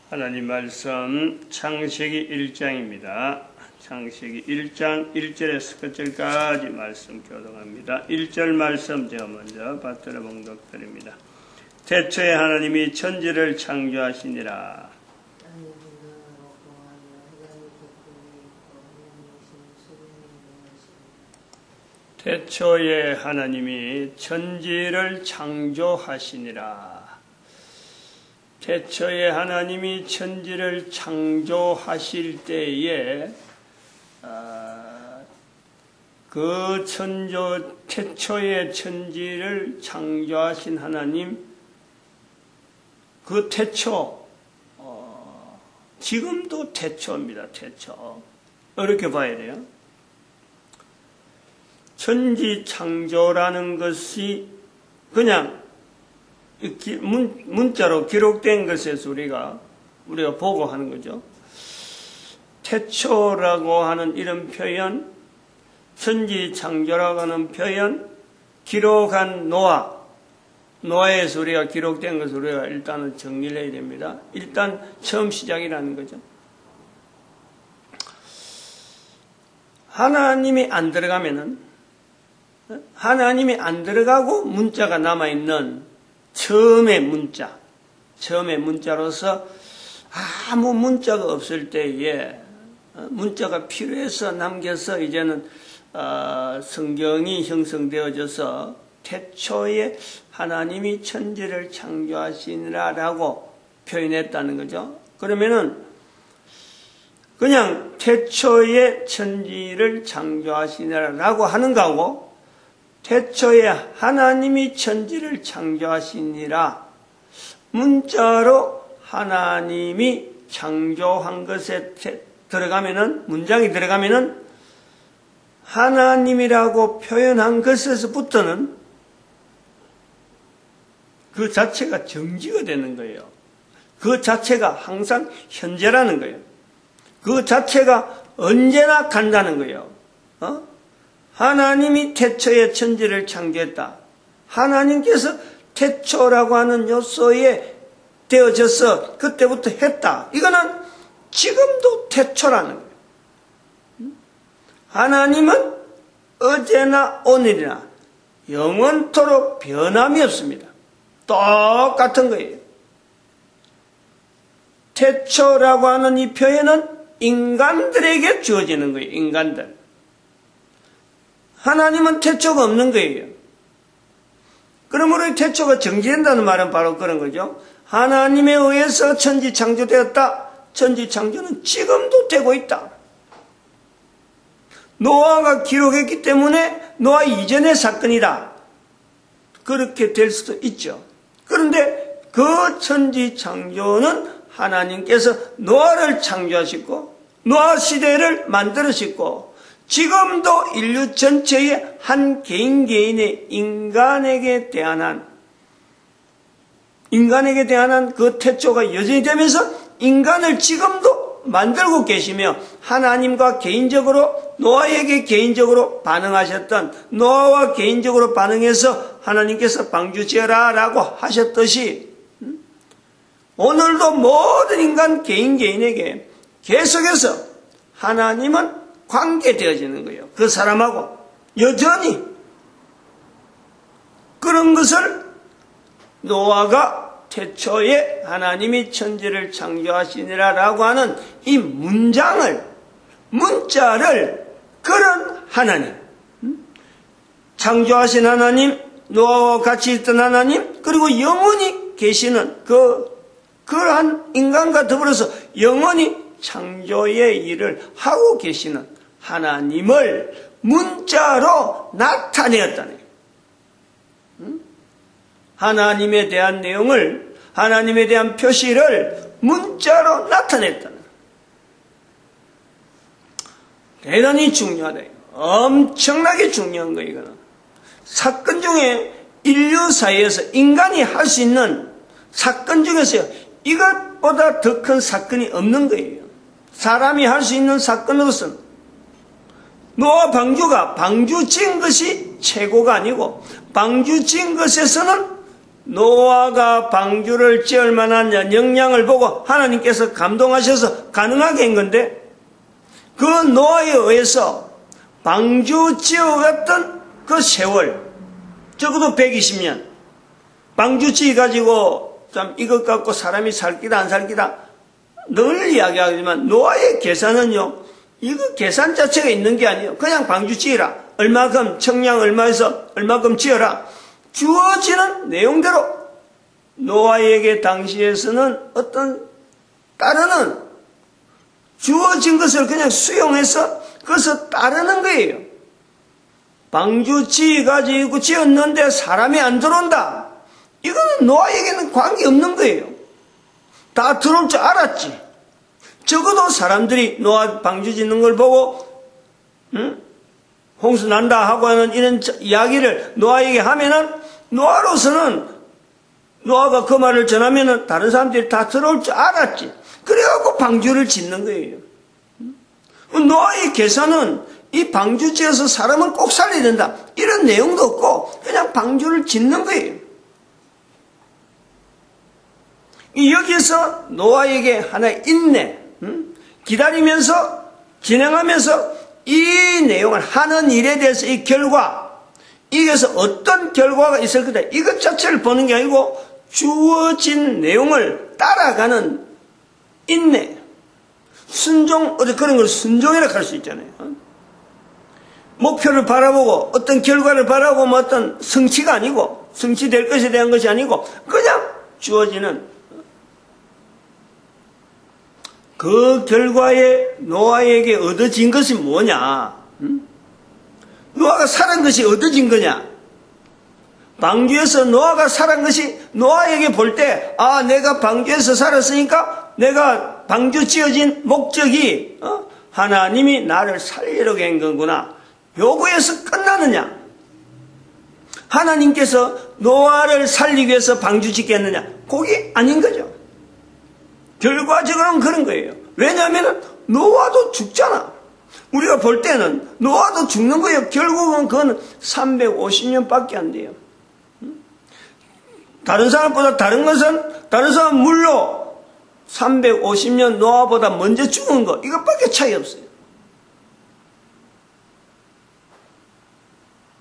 하나님 말씀 창세기 1장입니다. 창세기 1장 1절에서 끝절까지 말씀 교독합니다. 1절 말씀 제가 먼저 받들어 봉독드립니다. 태초에 하나님이 천지를 창조하시니라. 태초에 하나님이 천지를 창조하시니라. 태초에 하나님이 천지를 창조하실 때에 그 태초에 천지를 창조하신 하나님, 그 태초, 지금도 태초입니다. 태초. 이렇게 봐야 돼요. 천지 창조라는 것이 그냥 문자로 기록된 것에서 우리가 보고 하는 거죠. 태초라고 하는 이런 표현, 천지 창조라고 하는 표현, 기록한 노아에서 우리가 기록된 것을 우리가 일단은 정리를 해야 됩니다. 일단 처음 시작이라는 거죠. 하나님이 안 들어가고 문자가 남아있는 처음의 문자로서 아무 문자가 없을 때에 문자가 필요해서 남겨서 이제는 성경이 형성되어져서 태초에 하나님이 천지를 창조하시니라라고 표현했다는 거죠. 그러면은 그냥 태초에 천지를 창조하시니라라고 하는 거하고 태초에 하나님이 천지를 창조하시니라 문자로 하나님이 창조한 것에 문장이 들어가면은 하나님이라고 표현한 것에서부터는 그 자체가 정지가 되는 거예요. 그 자체가 항상 현재라는 거예요. 그 자체가 언제나 간다는 거예요. 하나님이 태초에 천지를 창조했다. 하나님께서 태초라고 하는 요소에 되어져서 그때부터 했다. 이거는 지금도 태초라는 거예요. 하나님은 어제나 오늘이나 영원토록 변함이 없습니다. 똑같은 거예요. 태초라고 하는 이 표현은 인간들에게 주어지는 거예요. 인간들. 하나님은 태초가 없는 거예요. 그러므로 태초가 정지된다는 말은 바로 그런 거죠. 하나님에 의해서 천지 창조되었다. 천지 창조는 지금도 되고 있다. 노아가 기록했기 때문에 노아 이전의 사건이다. 그렇게 될 수도 있죠. 그런데 그 천지 창조는 하나님께서 노아를 창조하시고 노아 시대를 만들으시고 지금도 인류 전체의 한 개인의 인간에게 대한 그 태초가 여전히 되면서 인간을 지금도 만들고 계시며 하나님과 개인적으로 노아에게 개인적으로 반응하셨던 노아와 개인적으로 반응해서 하나님께서 방주 지어라 라고 하셨듯이 오늘도 모든 인간 개인에게 계속해서 하나님은 관계되어지는 거예요. 그 사람하고 여전히 그런 것을 노아가 태초에 하나님이 천지를 창조하시니라라고 하는 이 문자를 그런 하나님, 창조하신 하나님, 노아와 같이 있던 하나님, 그리고 영원히 계시는 그러한 인간과 더불어서 영원히 창조의 일을 하고 계시는 하나님을 문자로 나타내었다는 거예요. 하나님에 대한 내용을, 하나님에 대한 표시를 문자로 나타냈다는 거예요. 대단히 중요하다. 엄청나게 중요한 거예요, 이거는. 사건 중에 인류 사이에서 인간이 할 수 있는 사건 중에서 이것보다 더 큰 사건이 없는 거예요. 사람이 할 수 있는 사건으로서는 노아 방주 지은 것이 최고가 아니고 방주 지은 것에서는 노아가 방주를 지을 만한 역량을 보고 하나님께서 감동하셔서 가능하게 한 건데, 그 노아에 의해서 방주 지어갔던 그 세월, 적어도 120년, 방주 지어가지고 참 이것 갖고 사람이 살기다 안 살기다 늘 이야기하지만, 노아의 계산은요, 이거 계산 자체가 있는 게 아니에요. 그냥 방주 지으라, 얼마큼 청량 얼마에서 얼마큼 지어라, 주어지는 내용대로 노아에게 당시에서는 어떤 따르는 주어진 것을 그냥 수용해서 그것을 따르는 거예요. 방주 지어가지고 지었는데 사람이 안 들어온다, 이거는 노아에게는 관계없는 거예요. 다 들어올 줄 알았지. 적어도 사람들이 노아 방주 짓는 걸 보고 홍수 난다 하고 하는 이런 이야기를 노아에게 하면은, 노아로서는 노아가 그 말을 전하면은 다른 사람들이 다 들어올 줄 알았지. 그래갖고 방주를 짓는 거예요. 노아의 계산은 이 방주 지어서 사람은 꼭 살려야 된다, 이런 내용도 없고 그냥 방주를 짓는 거예요. 여기서 노아에게 하나의 인내, 기다리면서 진행하면서 이 내용을 하는 일에 대해서 이 결과, 이게서 어떤 결과가 있을 거다, 이것 자체를 보는 게 아니고 주어진 내용을 따라가는 인내, 순종, 그런 걸 순종이라고 할 수 있잖아요. 목표를 바라보고 어떤 결과를 바라보고 뭐 어떤 성취가 아니고, 성취될 것에 대한 것이 아니고 그냥 주어지는 그 결과에 노아에게 얻어진 것이 뭐냐? 노아가 살은 것이 얻어진 거냐? 방주에서 노아가 살은 것이 노아에게 볼 때, 아, 내가 방주에서 살았으니까 내가 방주 지어진 목적이 하나님이 나를 살리려고 한 거구나, 요거에서 끝나느냐? 하나님께서 노아를 살리기 위해서 방주 짓게 했느냐? 그게 아닌 거죠. 결과적으로는 그런 거예요. 왜냐하면 노아도 죽잖아. 우리가 볼 때는 노아도 죽는 거예요. 결국은 그건 350년밖에 안 돼요. 다른 사람보다 다른 것은, 다른 사람 물로 350년 노아보다 먼저 죽은 거, 이것밖에 차이 없어요.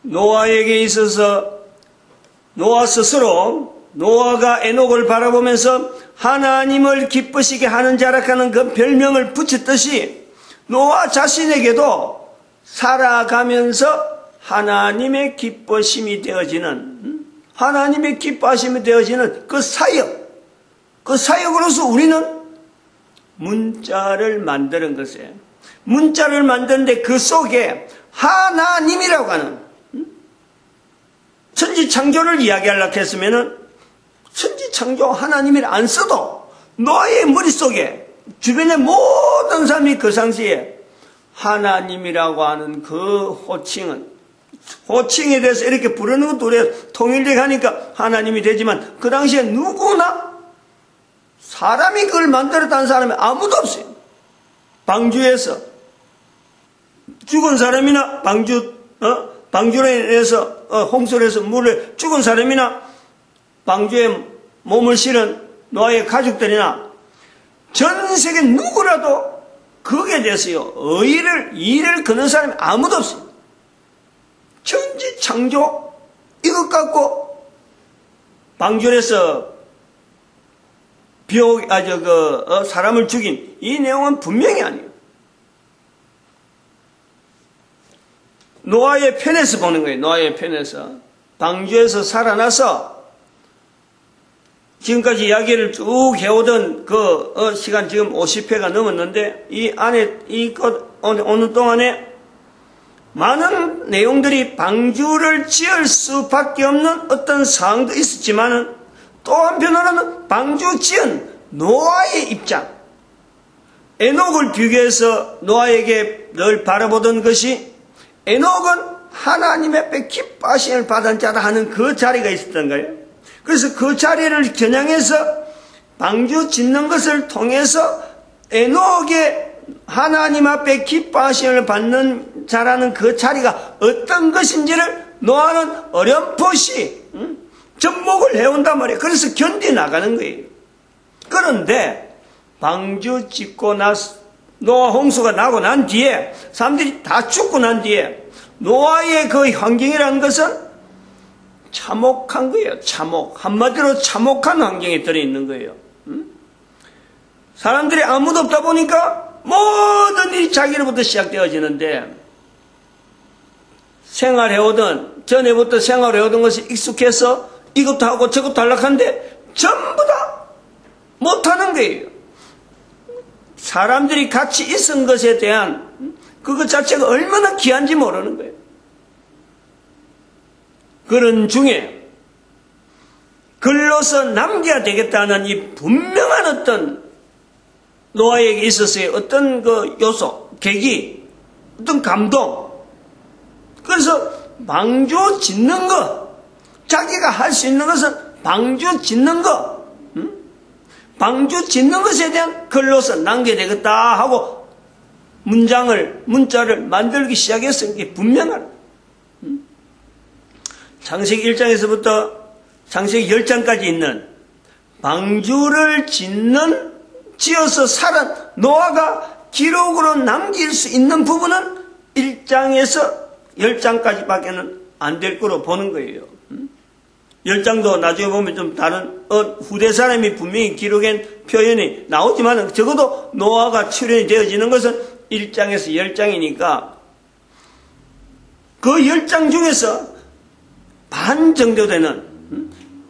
노아에게 있어서 노아 스스로, 노아가 에녹을 바라보면서 하나님을 기쁘시게 하는 자라 하는 그 별명을 붙였듯이, 노아 자신에게도 살아가면서 하나님의 기뻐심이 되어지는, 하나님의 기뻐하심이 되어지는 그 사역으로서 우리는 문자를 만드는 것이에요. 문자를 만드는데 그 속에 하나님이라고 하는 천지창조를 이야기하려고 했으면은, 천지창조 하나님을 안 써도 너의 머릿속에 주변의 모든 사람이 그 상시에 하나님이라고 하는 그 호칭에 대해서 이렇게 부르는 것도 우리가 통일되게 하니까 하나님이 되지만, 그 당시에 누구나 사람이 그걸 만들었다는 사람이 아무도 없어요. 방주에서 죽은 사람이나 방주로 인해서 홍수로 해서 물에 죽은 사람이나 방주에 몸을 실은 노아의 가족들이나 전 세계 누구라도 거기에 대해서요, 일을 거는 사람이 아무도 없어요. 천지창조 이것 갖고 방주에서 사람을 죽인 이 내용은 분명히 아니에요. 노아의 편에서 보는 거예요. 노아의 편에서 방주에서 살아나서 지금까지 이야기를 쭉 해오던 그 시간 지금 50회가 넘었는데, 이 안에 오는 동안에 많은 내용들이 방주를 지을 수밖에 없는 어떤 상황도 있었지만은, 또 한편으로는 방주 지은 노아의 입장, 에녹을 비교해서 노아에게 늘 바라보던 것이, 에녹은 하나님 앞에 기뻐하심을 받은 자라 하는 그 자리가 있었던 거예요. 그래서 그 자리를 겨냥해서 방주 짓는 것을 통해서 에녹의 하나님 앞에 기뻐하심을 받는 자라는 그 자리가 어떤 것인지를 노아는 어렴풋이 접목을 해온단 말이에요. 그래서 견뎌나가는 거예요. 그런데 방주 짓고 노아 홍수가 나고 난 뒤에 사람들이 다 죽고 난 뒤에 노아의 그 환경이라는 것은 참혹한 거예요. 참혹. 한마디로 참혹한 환경에 들어있는 거예요. 사람들이 아무도 없다 보니까 모든 일이 자기로부터 시작되어지는데 생활해오던 전에부터 생활해오던 것이 익숙해서 이것도 하고 저것도 하려고 하는데 전부 다 못하는 거예요. 사람들이 같이 있은 것에 대한 그것 자체가 얼마나 귀한지 모르는 거예요. 그런 중에 글로서 남겨야 되겠다는 이 분명한 어떤 노아에게 있어서의 어떤 그 요소, 계기, 어떤 감동. 그래서 방주 짓는 거, 자기가 할 수 있는 것은 방주 짓는 거, 방주 짓는 것에 대한 글로서 남겨야 되겠다 하고 문자를 만들기 시작했으니 이게 분명한. 창세기 1장에서부터 창세기 10장까지 있는 방주를 지어서 살은 노아가 기록으로 남길 수 있는 부분은 1장에서 10장까지밖에는 안 될 거로 보는 거예요. 10장도 나중에 보면 좀 다른 후대 사람이 분명히 기록한 표현이 나오지만 적어도 노아가 출현이 되어지는 것은 1장에서 10장이니까 그 10장 중에서 반 정도 되는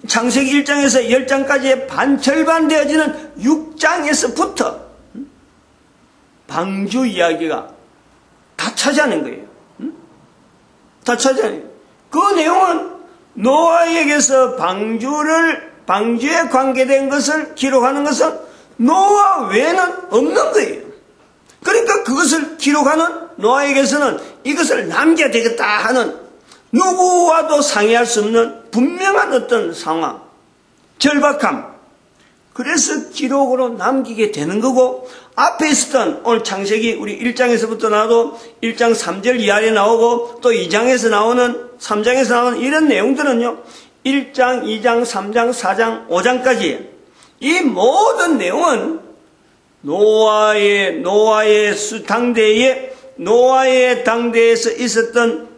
창세기 1장에서 10장까지의 반 절반 되어지는 6장에서부터 방주 이야기가 다 차지하는 거예요. 다 차지하는 거예요. 그 내용은 노아에게서 방주에 관계된 것을 기록하는 것은 노아 외에는 없는 거예요. 그러니까 그것을 기록하는 노아에게서는 이것을 남겨야 되겠다 하는 누구와도 상의할 수 없는 분명한 어떤 상황, 절박함. 그래서 기록으로 남기게 되는 거고, 앞에 있었던 오늘 창세기 우리 1장에서부터 나와도 1장 3절 이하에 나오고 또 2장에서 나오는 3장에서 나오는 이런 내용들은요, 1장, 2장, 3장, 4장, 5장까지 이 모든 내용은 노아의 당대에서 있었던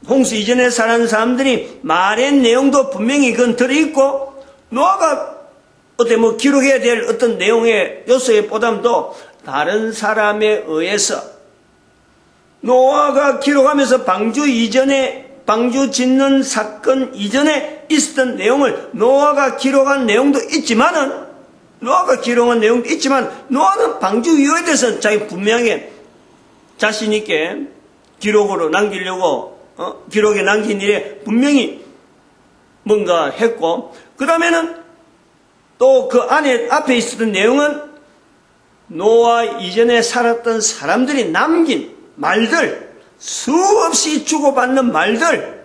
홍수 이전에 살아는 사람들이 말한 내용도 분명히 그건 들어있고, 노아가 기록해야 될 어떤 내용의 요소에 보담도 다른 사람에 의해서 노아가 기록하면서 방주 짓는 사건 이전에 있었던 내용을 노아가 기록한 내용도 있지만 노아는 방주 이후에 대해서는 자기 분명하게 자신있게 기록으로 남기려고 기록에 남긴 일에 분명히 뭔가 했고, 그 다음에는 또 그 앞에 있었던 내용은 노아 이전에 살았던 사람들이 남긴 말들, 수없이 주고받는 말들,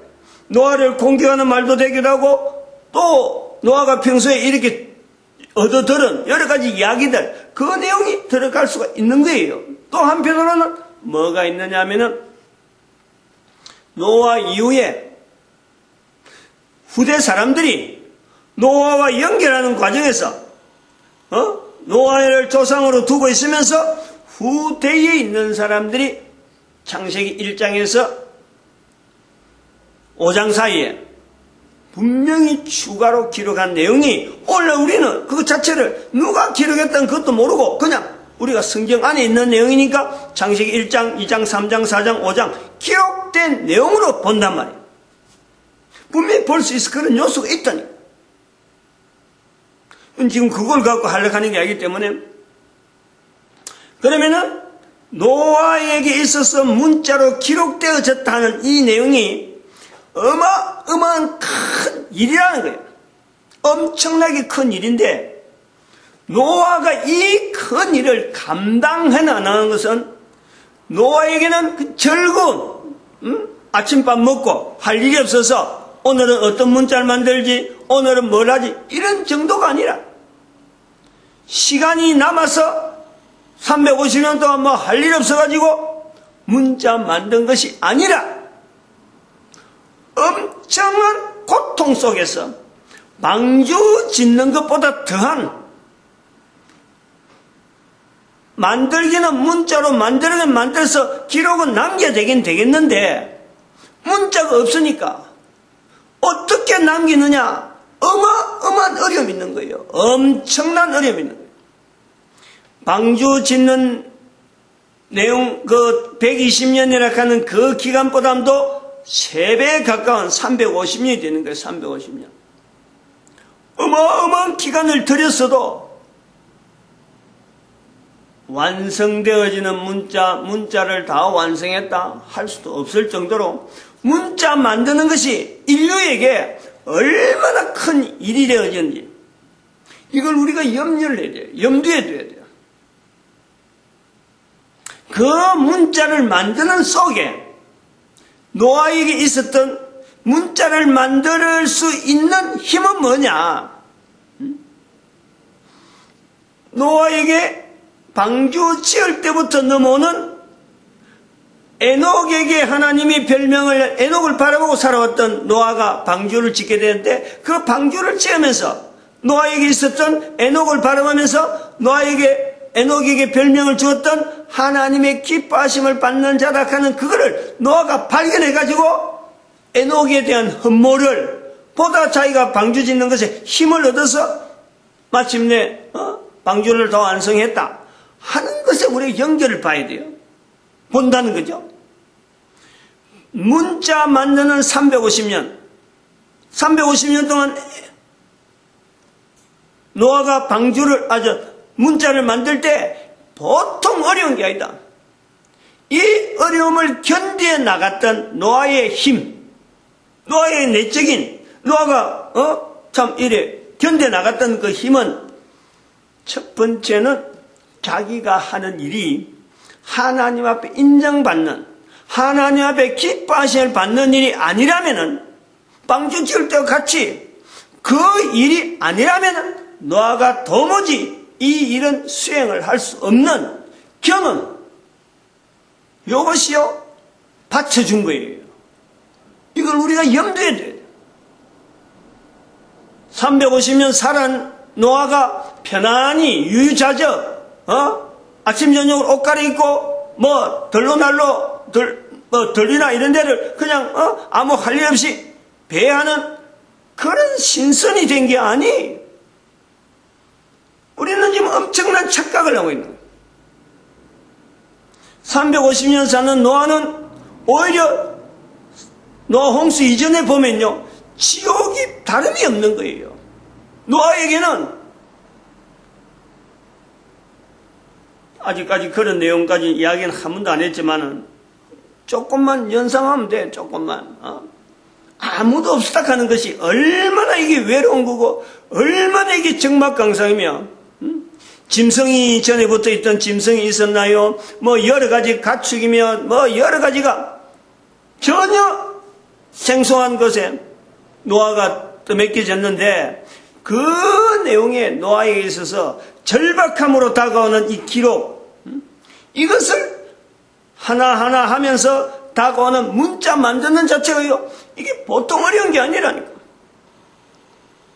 노아를 공격하는 말도 되기도 하고, 또 노아가 평소에 이렇게 얻어들은 여러 가지 이야기들, 그 내용이 들어갈 수가 있는 거예요. 또 한편으로는 뭐가 있느냐 하면은 노아 이후에 후대 사람들이 노아와 연결하는 과정에서 노아를 조상으로 두고 있으면서 후대에 있는 사람들이 창세기 1장에서 5장 사이에 분명히 추가로 기록한 내용이, 오늘 우리는 그것 자체를 누가 기록했다는 것도 모르고 그냥 우리가 성경 안에 있는 내용이니까 창세기 1장, 2장, 3장, 4장, 5장 기록된 내용으로 본단 말이에요. 분명히 볼 수 있어. 그런 요소가 있다니. 지금 그걸 갖고 하려고 하는 게 아니기 때문에, 그러면은 노아에게 있어서 문자로 기록되어졌다는 이 내용이 어마어마한 큰 일이라는 거예요. 엄청나게 큰 일인데, 노아가 이 큰 일을 감당해 나가는 것은 노아에게는 그 즐거운 아침밥 먹고 할 일이 없어서 오늘은 어떤 문자를 만들지, 오늘은 뭘 하지, 이런 정도가 아니라 시간이 남아서 350년 동안 할 일 없어가지고 문자 만든 것이 아니라 엄청난 고통 속에서 방주 짓는 것보다 더한, 만들기는 문자로 만들어서 기록은 남겨야 되긴 되겠는데 문자가 없으니까 어떻게 남기느냐? 어마어마한 어려움이 있는 거예요. 엄청난 어려움이 있는 거예요. 방주 짓는 내용, 120년이라 하는 그 기간보다도 3배에 가까운 350년이 되는 거예요. 350년. 어마어마한 기간을 들였어도 완성되어지는 문자를 다 완성했다 할 수도 없을 정도로 문자 만드는 것이 인류에게 얼마나 큰 일이 되어졌는지 이걸 우리가 염려를 해야 돼요. 염두에 둬야 돼요. 그 문자를 만드는 속에 노아에게 있었던 문자를 만들 수 있는 힘은 뭐냐? 노아에게 방주 지을 때부터 넘어오는 에녹에게 하나님이 별명을, 에녹을 바라보고 살아왔던 노아가 방주를 짓게 되는데 그 방주를 지으면서 노아에게 있었던 에녹을 바라보면서 에녹에게 별명을 주었던 하나님의 기뻐하심을 받는 자라 하는 그거를 노아가 발견해가지고 에녹에 대한 흠모를 보다 자기가 방주 짓는 것에 힘을 얻어서 마침내 방주를 더 완성했다 하는 것에 우리가 연결을 봐야 돼요. 본다는 거죠. 문자 만드는 350년 동안 노아가 문자를 만들 때 보통 어려운 게 아니다. 이 어려움을 견디어 나갔던 노아의 힘, 노아의 내적인, 노아가 참 이래 견뎌 나갔던 그 힘은 첫 번째는 자기가 하는 일이 하나님 앞에 인정받는, 하나님 앞에 기뻐하심을 받는 일이 아니라면은, 방주 지을 때와 같이 그 일이 아니라면은 노아가 도무지 이 일은 수행을 할 수 없는 경험, 이것이요 받쳐준 거예요. 이걸 우리가 염두에 둬야 돼요. 350년 살은 노아가 편안히 유유자적 아침 저녁으로 옷 갈아입고 들리나 이런 데를 그냥 아무 할 일 없이 배하는 그런 신선이 된 게 아니. 우리는 지금 엄청난 착각을 하고 있는 거예요. 350년 사는 노아는 오히려 노아 홍수 이전에 보면요 지옥이 다름이 없는 거예요. 노아에게는 아직까지 그런 내용까지 이야기는 한 번도 안 했지만은 조금만 연상하면 돼. 조금만. 아무도 없었다 하는 것이 얼마나 이게 외로운 거고 얼마나 이게 적막강상이며 짐승이 전에 붙어 있던 짐승이 있었나요? 여러 가지 가축이며 여러 가지가 전혀 생소한 것에 노아가 떠맡겨졌는데 그 내용에 노아에게 있어서 절박함으로 다가오는 이 기록, 이것을 하나하나 하면서 다가오는 문자 만드는 자체가요, 이게 보통 어려운 게 아니라니까.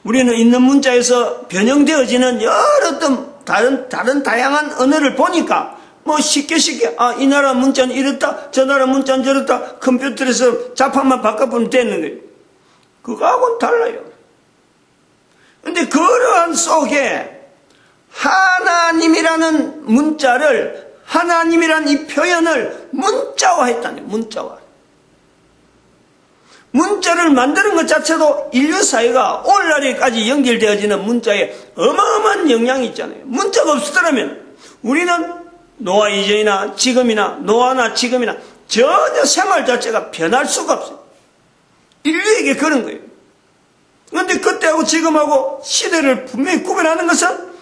우리는 있는 문자에서 변형되어지는 여러 어떤 다른 다양한 언어를 보니까 쉽게 이 나라 문자는 이렇다, 저 나라 문자는 저렇다, 컴퓨터에서 자판만 바꿔보면 되는 거예요. 그거하고는 달라요. 근데 그러한 속에 하나님이라는 문자를, 하나님이라는 이 표현을 문자화했다네. 문자를 만드는 것 자체도 인류 사회가 오늘날에까지 연결되어지는 문자에 어마어마한 영향이 있잖아요. 문자가 없었더라면 우리는 노아 이전이나 지금이나 노아나 지금이나 전혀 생활 자체가 변할 수가 없어요. 인류에게 그런 거예요. 그런데 그때하고 지금하고 시대를 분명히 구별하는 것은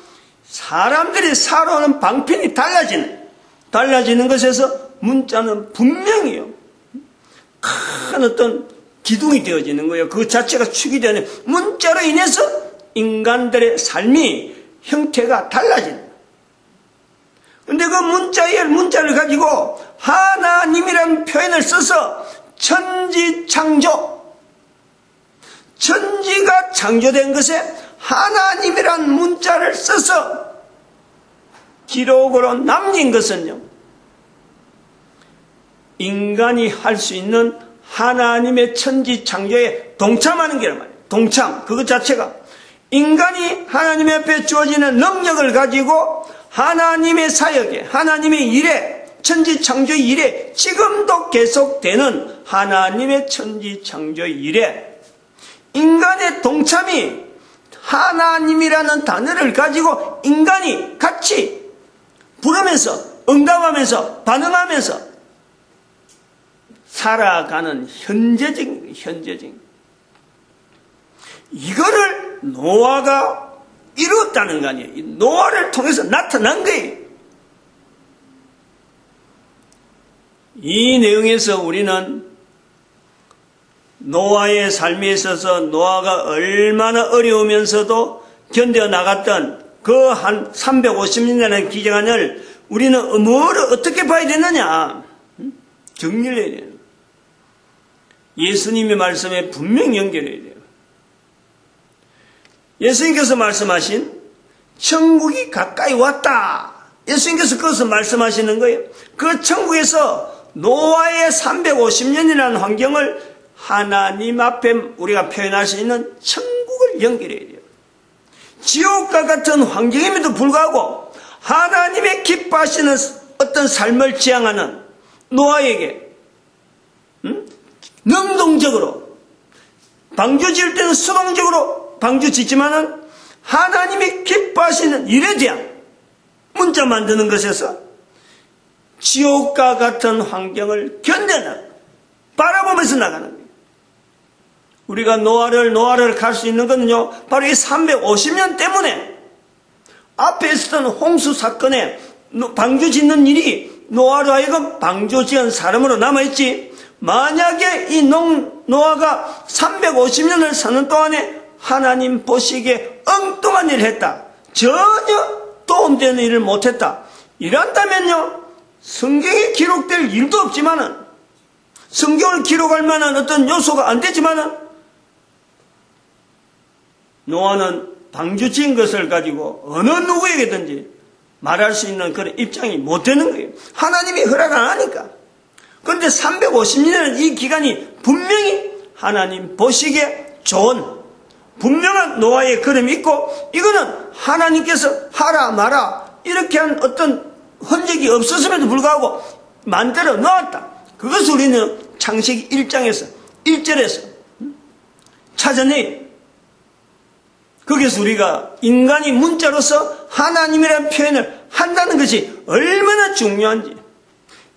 사람들이 살아오는 방편이 달라지는 것에서 문자는 분명히요 큰 어떤 기둥이 되어지는 거예요. 그 자체가 축이 되는 문자로 인해서 인간들의 삶이 형태가 달라지는 거예요. 그런데 그 문자를 가지고 하나님이라는 표현을 써서 천지창조, 천지가 창조된 것에 하나님이란 문자를 써서 기록으로 남긴 것은요, 인간이 할 수 있는 하나님의 천지 창조에 동참하는 게란 말이에요. 동참, 그것 자체가 인간이 하나님 앞에 주어지는 능력을 가지고 하나님의 사역에, 하나님의 일에, 천지 창조 일에, 지금도 계속되는 하나님의 천지 창조 일에 인간의 동참이 하나님이라는 단어를 가지고 인간이 같이 부르면서 응답하면서 반응하면서 살아가는 현재적인 이거를 노아가 이루었다는 거 아니에요. 노아를 통해서 나타난 거예요. 이 내용에서 우리는 노아의 삶에 있어서 노아가 얼마나 어려우면서도 견뎌 나갔던 그 한 350년이라는 기간을 우리는 뭘 어떻게 봐야 되느냐? 정리를 해야 돼요. 예수님의 말씀에 분명히 연결해야 돼요. 예수님께서 말씀하신 천국이 가까이 왔다. 예수님께서 그것을 말씀하시는 거예요. 그 천국에서 노아의 350년이라는 환경을 하나님 앞에 우리가 표현할 수 있는 천국을 연결해야 돼요. 지옥과 같은 환경임에도 불구하고 하나님의 기뻐하시는 어떤 삶을 지향하는 노아에게 능동적으로 방주 지을 때는 수동적으로 방주 짓지만은 하나님이 기뻐하시는 일에 대한 문자 만드는 것에서 지옥과 같은 환경을 견뎌나가 바라보면서 나가는 거예요. 우리가 노아를 갈 수 있는 것은요, 바로 이 350년 때문에 앞에 있었던 홍수 사건에 방주 짓는 일이 노아로 하여금 방주 지은 사람으로 남아있지, 만약에 이 노아가 350년을 사는 동안에 하나님 보시기에 엉뚱한 일을 했다, 전혀 도움되는 일을 못했다, 이란다면요, 성경에 기록될 일도 없지만은, 성경을 기록할 만한 어떤 요소가 안 되지만은, 노아는 방주 지은 것을 가지고 어느 누구에게든지 말할 수 있는 그런 입장이 못 되는 거예요. 하나님이 허락 안 하니까. 그런데 350년은 이 기간이 분명히 하나님 보시기에 좋은 분명한 노아의 그림이 있고, 이거는 하나님께서 하라 마라 이렇게 한 어떤 흔적이 없었음에도 불구하고 만들어 놓았다. 그것을 우리는 창세기 1장에서 1절에서 찾아내요. 거기서 우리가 인간이 문자로서 하나님이라는 표현을 한다는 것이 얼마나 중요한지,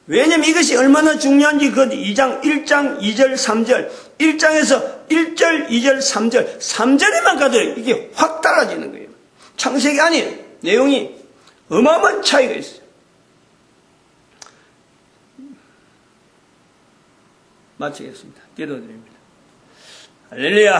왜냐면 이것이 얼마나 중요한지 그 2장 1장 2절 3절 1장에서 1절 2절 3절 3절에만 가도 이게 확 달라지는 거예요. 창세기 안에 내용이 어마어마한 차이가 있어요. 마치겠습니다. 기도드립니다. 할렐루야.